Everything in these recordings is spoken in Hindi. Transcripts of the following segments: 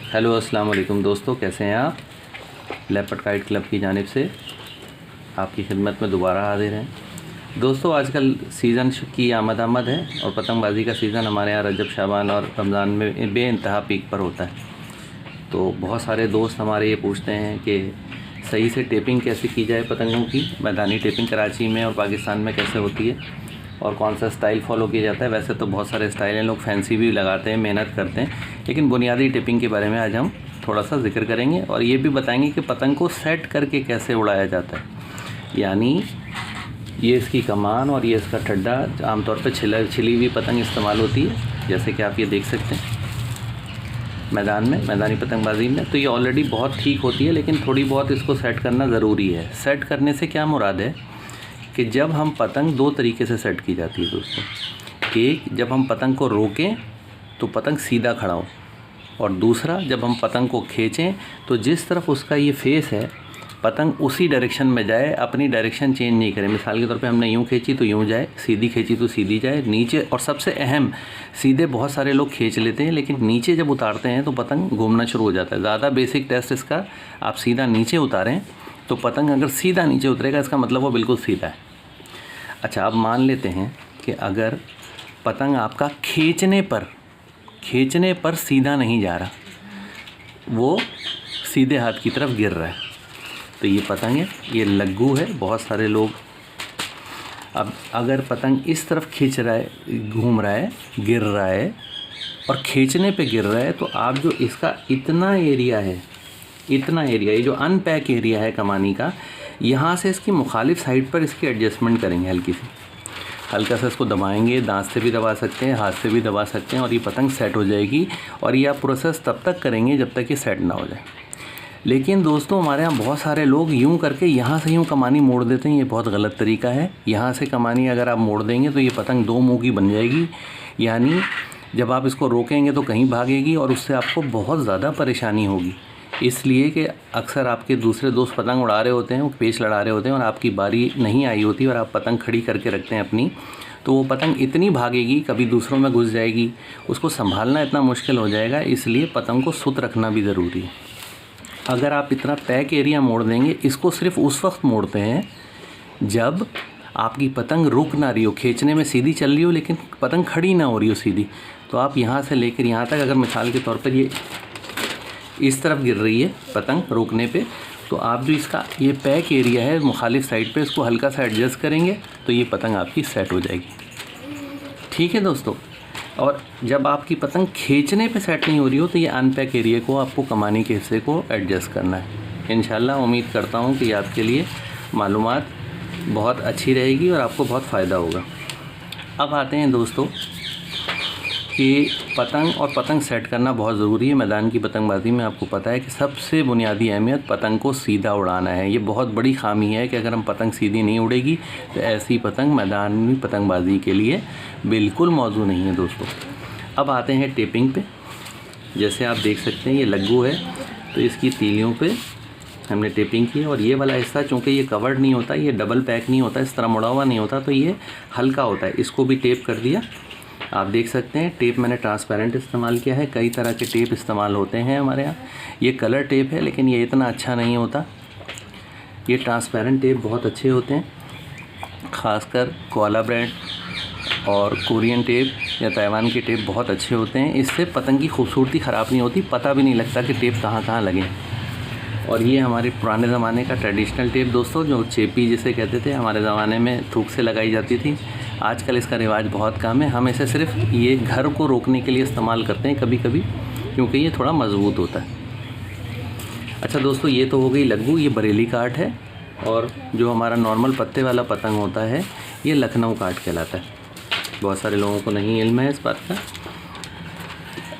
हेलो अस्सलाम वालेकुम दोस्तों, कैसे हैं आप। लेपर्ड काइट क्लब की जानिब से आपकी खिदमत में दोबारा हाजिर हैं। दोस्तों, आजकल सीज़न की आमद है और पतंगबाज़ी का सीज़न हमारे यहाँ रजब, शाबान और रमज़ान में बेइंतहा पीक पर होता है। तो बहुत सारे दोस्त हमारे ये पूछते हैं कि सही से टेपिंग कैसे की जाए पतंगों की। मैदानी टेपिंग कराची में और पाकिस्तान में कैसे होती है और कौन सा स्टाइल फॉलो किया जाता है। वैसे तो बहुत सारे स्टाइल हैं, लोग फैंसी भी लगाते हैं, मेहनत करते हैं, लेकिन बुनियादी टिपिंग के बारे में आज हम थोड़ा सा जिक्र करेंगे और ये भी बताएंगे कि पतंग को सेट करके कैसे उड़ाया जाता है। यानी ये इसकी कमान और ये इसका ठड्डा, आमतौर पर छिली हुई पतंग इस्तेमाल होती है, जैसे कि आप ये देख सकते हैं मैदान में, मैदानी पतंगबाजी में। तो ये ऑलरेडी बहुत ठीक होती है, लेकिन थोड़ी बहुत इसको सेट करना ज़रूरी है। सेट करने से क्या मुराद है कि जब हम पतंग दो तरीके से सेट की जाती है दोस्तों। एक, जब हम पतंग को रोकें तो पतंग सीधा खड़ा हो, और दूसरा, जब हम पतंग को खींचें तो जिस तरफ उसका ये फेस है पतंग उसी डायरेक्शन में जाए, अपनी डायरेक्शन चेंज नहीं करे। मिसाल के तौर पे हमने यूँ खींची तो यूँ जाए, सीधी खींची तो सीधी जाए, नीचे। और सबसे अहम, सीधे बहुत सारे लोग खींच लेते हैं, लेकिन नीचे जब उतारते हैं तो पतंग घूमना शुरू हो जाता है। ज़्यादा बेसिक टेस्ट इसका, आप सीधा नीचे उतारें तो पतंग अगर सीधा नीचे उतरेगा, इसका मतलब वो बिल्कुल सीधा है। अच्छा, अब मान लेते हैं कि अगर पतंग आपका खींचने पर सीधा नहीं जा रहा, वो सीधे हाथ की तरफ गिर रहा है, तो ये पतंग है, ये लग्गू है। बहुत सारे लोग, अब अगर पतंग इस तरफ खींच रहा है, घूम रहा है, गिर रहा है और खींचने पे गिर रहा है, तो आप जो इसका इतना एरिया है, ये जो अनपैक एरिया है कमानी का, यहाँ से इसकी मुखालिफ साइड पर इसकी एडजस्टमेंट करेंगे। हल्का सा इसको दबाएंगे, दांत से भी दबा सकते हैं, हाथ से भी दबा सकते हैं, और ये पतंग सेट हो जाएगी। और ये आप प्रोसेस तब तक करेंगे जब तक ये सेट ना हो जाए। लेकिन दोस्तों, हमारे यहाँ बहुत सारे लोग यूँ करके यहाँ से यूँ कमानी मोड़ देते हैं। ये बहुत गलत तरीका है। यहाँ से कमानी अगर आप मोड़ देंगे तो ये पतंग दो मुँह की बन जाएगी। यानी जब आप इसको रोकेंगे तो कहीं भागेगी और उससे आपको बहुत ज़्यादा परेशानी होगी। इसलिए कि अक्सर आपके दूसरे दोस्त पतंग उड़ा रहे होते हैं, वो पेच लड़ा रहे होते हैं, और आपकी बारी नहीं आई होती और आप पतंग खड़ी करके रखते हैं अपनी, तो वो पतंग इतनी भागेगी, कभी दूसरों में घुस जाएगी, उसको संभालना इतना मुश्किल हो जाएगा। इसलिए पतंग को सुत रखना भी ज़रूरी है। अगर आप इतना पैक एरिया मोड़ देंगे, इसको सिर्फ उस वक्त मोड़ते हैं जब आपकी पतंग रुक ना रही हो, खींचने में सीधी चल रही हो लेकिन पतंग खड़ी ना हो रही हो सीधी। तो आप यहाँ से लेकर यहाँ तक, अगर मिसाल के तौर पर ये इस तरफ गिर रही है पतंग रोकने पे, तो आप जो इसका ये पैक एरिया है मुखालिफ साइड पे, इसको हल्का सा एडजस्ट करेंगे तो ये पतंग आपकी सेट हो जाएगी। ठीक है दोस्तों। और जब आपकी पतंग खींचने पे सेट नहीं हो रही हो, तो ये अनपैक एरिया को आपको कमानी के हिस्से को एडजस्ट करना है। इंशाल्लाह उम्मीद करता हूँ कि आपके लिए मालूमात बहुत अच्छी रहेगी और आपको बहुत फ़ायदा होगा। अब आते हैं दोस्तों कि पतंग सेट करना बहुत ज़रूरी है। मैदान की पतंगबाजी में आपको पता है कि सबसे बुनियादी अहमियत पतंग को सीधा उड़ाना है। ये बहुत बड़ी खामी है कि अगर हम पतंग सीधी नहीं उड़ेगी तो ऐसी पतंग मैदानी पतंगबाजी के लिए बिल्कुल मौजू नहीं है दोस्तों। अब आते हैं टेपिंग पे। जैसे आप देख सकते हैं ये लग्गू है, तो इसकी तीलियों पे हमने टेपिंग की, और ये वाला हिस्सा चूँकि ये कवर्ड नहीं होता, ये डबल पैक नहीं होता, इस तरह मुड़ा हुआ नहीं होता, तो ये हल्का होता है। इसको भी टेप कर दिया। आप देख सकते हैं टेप मैंने ट्रांसपेरेंट इस्तेमाल किया है। कई तरह के टेप इस्तेमाल होते हैं हमारे यहाँ। ये कलर टेप है, लेकिन ये इतना अच्छा नहीं होता। ये ट्रांसपेरेंट टेप बहुत अच्छे होते हैं, ख़ासकर कोआला ब्रांड और कोरियन टेप या ताइवान के टेप बहुत अच्छे होते हैं। इससे पतंग की खूबसूरती ख़राब नहीं होती, पता भी नहीं लगता कि टेप कहाँ कहाँ लगे। और ये हमारे पुराने ज़माने का ट्रेडिशनल टेप दोस्तों, जो चेपी जिसे कहते थे, हमारे ज़माने में थूक से लगाई जाती थी। आजकल इसका रिवाज बहुत कम है। हम इसे सिर्फ ये घर को रोकने के लिए इस्तेमाल करते हैं कभी कभी, क्योंकि ये थोड़ा मज़बूत होता है। अच्छा दोस्तों, ये तो हो गई लग्गू, ये बरेली काट है। और जो हमारा नॉर्मल पत्ते वाला पतंग होता है, ये लखनऊ काट कहलाता है। बहुत सारे लोगों को नहीं इल्म है इस बात का।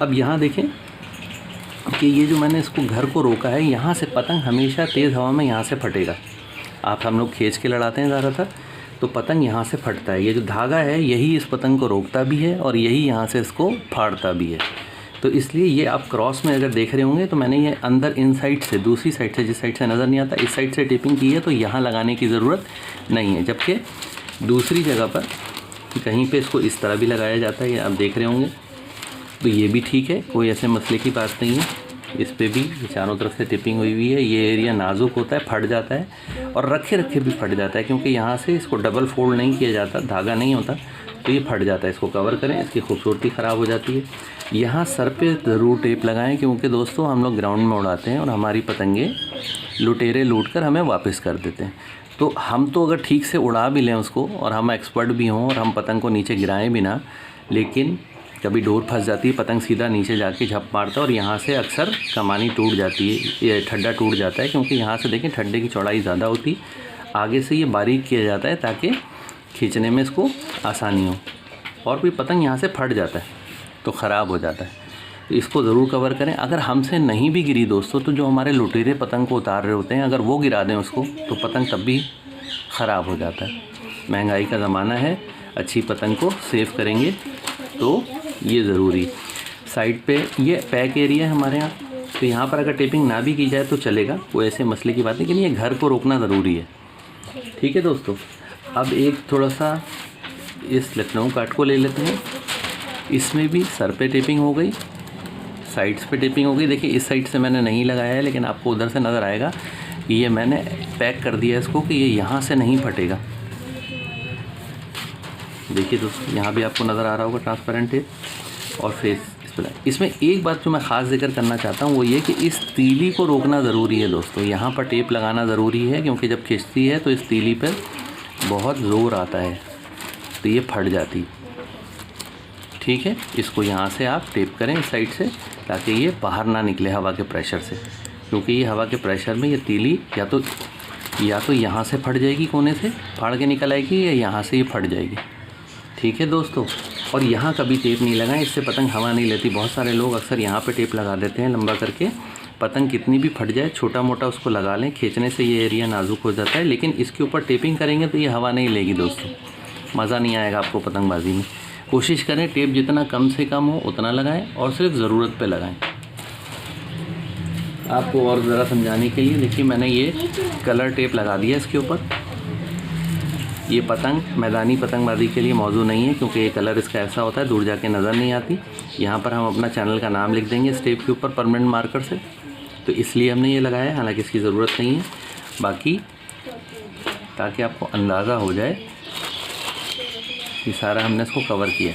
अब यहाँ देखें कि ये जो मैंने इसको घर को रोका है, यहाँ से पतंग हमेशा तेज़ हवा में यहाँ से फटेगा। हम लोग खींच के लड़ाते हैं ज़्यादातर, तो पतंग यहाँ से फटता है। ये जो धागा है यही इस पतंग को रोकता भी है और यही यहाँ से इसको फाड़ता भी है। तो इसलिए ये आप क्रॉस में अगर देख रहे होंगे तो मैंने ये अंदर इन साइड से, दूसरी साइड से, जिस साइड से नज़र नहीं आता, इस साइड से टेपिंग की है, तो यहाँ लगाने की ज़रूरत नहीं है। जबकि दूसरी जगह पर कहीं पे इसको इस तरह भी लगाया जाता है, ये आप देख रहे होंगे, तो ये भी ठीक है, कोई ऐसे मसले की बात नहीं है। इस पे भी चारों तरफ से टिपिंग हुई हुई है। ये एरिया नाजुक होता है, फट जाता है और रखे रखे भी फट जाता है, क्योंकि यहाँ से इसको डबल फोल्ड नहीं किया जाता, धागा नहीं होता, तो ये फट जाता है। इसको कवर करें, इसकी खूबसूरती ख़राब हो जाती है। यहाँ सर पे ज़रूर टेप लगाएं, क्योंकि दोस्तों हम लोग ग्राउंड में उड़ाते हैं और हमारी पतंगे लुटेरे लूट कर हमें वापस कर देते हैं। तो हम तो अगर ठीक से उड़ा भी लें उसको और हम एक्सपर्ट भी हों और हम पतंग को नीचे गिराएं भी ना, लेकिन कभी डोर फंस जाती है, पतंग सीधा नीचे जाके झप मारता है और यहाँ से अक्सर कमानी टूट जाती है, ये ठड्डा टूट जाता है, क्योंकि यहाँ से देखें ठड्डे की चौड़ाई ज़्यादा होती, आगे से ये बारीक किया जाता है ताकि खींचने में इसको आसानी हो, और भी पतंग यहाँ से फट जाता है तो ख़राब हो जाता है। तो इसको ज़रूर कवर करें। अगर हमसे नहीं भी गिरी दोस्तों, तो जो हमारे लुटेरे पतंग को उतार रहे होते हैं, अगर वो गिरा दें उसको, तो पतंग तब भी ख़राब हो जाता है। महंगाई का ज़माना है, अच्छी पतंग को सेव करेंगे तो ये ज़रूरी। साइड पे ये पैक एरिया है हमारे यहाँ, तो यहाँ पर अगर टेपिंग ना भी की जाए तो चलेगा, कोई ऐसे मसले की बात नहीं, लेकिन ये घर को रोकना ज़रूरी है। ठीक है दोस्तों, अब एक थोड़ा सा इस लखनऊ काट को ले लेते हैं। इसमें भी सर पे टेपिंग हो गई, साइड्स पे टेपिंग हो गई। देखिए इस साइड से मैंने नहीं लगाया है, लेकिन आपको उधर से नज़र आएगा कि ये मैंने पैक कर दिया है इसको, कि ये यहाँ से नहीं फटेगा। देखिए दोस्तों, यहाँ भी आपको नज़र आ रहा होगा ट्रांसपेरेंट टेप और फेस इस पर। इसमें एक बात जो मैं ख़ास जिक्र करना चाहता हूँ वो ये कि इस तीली को रोकना ज़रूरी है दोस्तों। यहाँ पर टेप लगाना ज़रूरी है, क्योंकि जब खिंचती है तो इस तीली पर बहुत ज़ोर आता है, तो ये फट जाती। ठीक है, इसको यहाँ से आप टेप करें इस साइड से, ताकि ये बाहर ना निकले हवा के प्रेशर से, क्योंकि ये हवा के प्रेशर में ये तीली या तो यहाँ से फट जाएगी, कोने से फाड़ के निकल आएगी, या यहाँ से ये फट जाएगी। ठीक है दोस्तों, और यहाँ कभी टेप नहीं लगाएं, इससे पतंग हवा नहीं लेती। बहुत सारे लोग अक्सर यहाँ पे टेप लगा देते हैं लंबा करके, पतंग कितनी भी फट जाए छोटा मोटा उसको लगा लें, खींचने से ये एरिया नाजुक हो जाता है, लेकिन इसके ऊपर टेपिंग करेंगे तो ये हवा नहीं लेगी दोस्तों, मज़ा नहीं आएगा आपको पतंगबाजी में। कोशिश करें टेप जितना कम से कम हो उतना लगाएं और सिर्फ ज़रूरत पे लगाएं। आपको और ज़रा समझाने के लिए देखिए मैंने ये कलर टेप लगा दिया इसके ऊपर। ये पतंग मैदानी पतंगबाजी के लिए मौजू नहीं है, क्योंकि ये कलर इसका ऐसा होता है दूर जाके नज़र नहीं आती। यहाँ पर हम अपना चैनल का नाम लिख देंगे इस टेप के ऊपर परमानेंट मार्कर से, तो इसलिए हमने ये लगाया है, हालांकि इसकी ज़रूरत नहीं है। बाकी ताकि आपको अंदाज़ा हो जाए कि सारा हमने इसको कवर किया,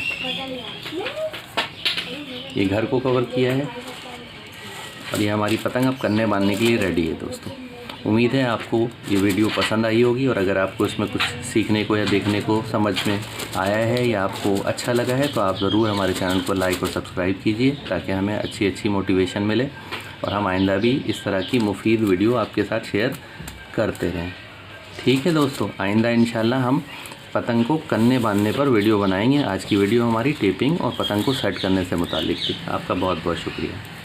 ये घर को कवर किया है और ये हमारी पतंग अब कन्ने बांधने के लिए रेडी है दोस्तों। उम्मीद है आपको ये वीडियो पसंद आई होगी, और अगर आपको इसमें कुछ सीखने को या देखने को समझ में आया है या आपको अच्छा लगा है, तो आप ज़रूर हमारे चैनल को लाइक और सब्सक्राइब कीजिए, ताकि हमें अच्छी मोटिवेशन मिले और हम आइंदा भी इस तरह की मुफीद वीडियो आपके साथ शेयर करते रहें। ठीक है दोस्तों, आइंदा इंशाल्लाह हम पतंग को कन्ने बांधने पर वीडियो बनाएंगे। आज की वीडियो हमारी टेपिंग और पतंग को सेट करने से मुताल्लिक थी। आपका बहुत बहुत शुक्रिया।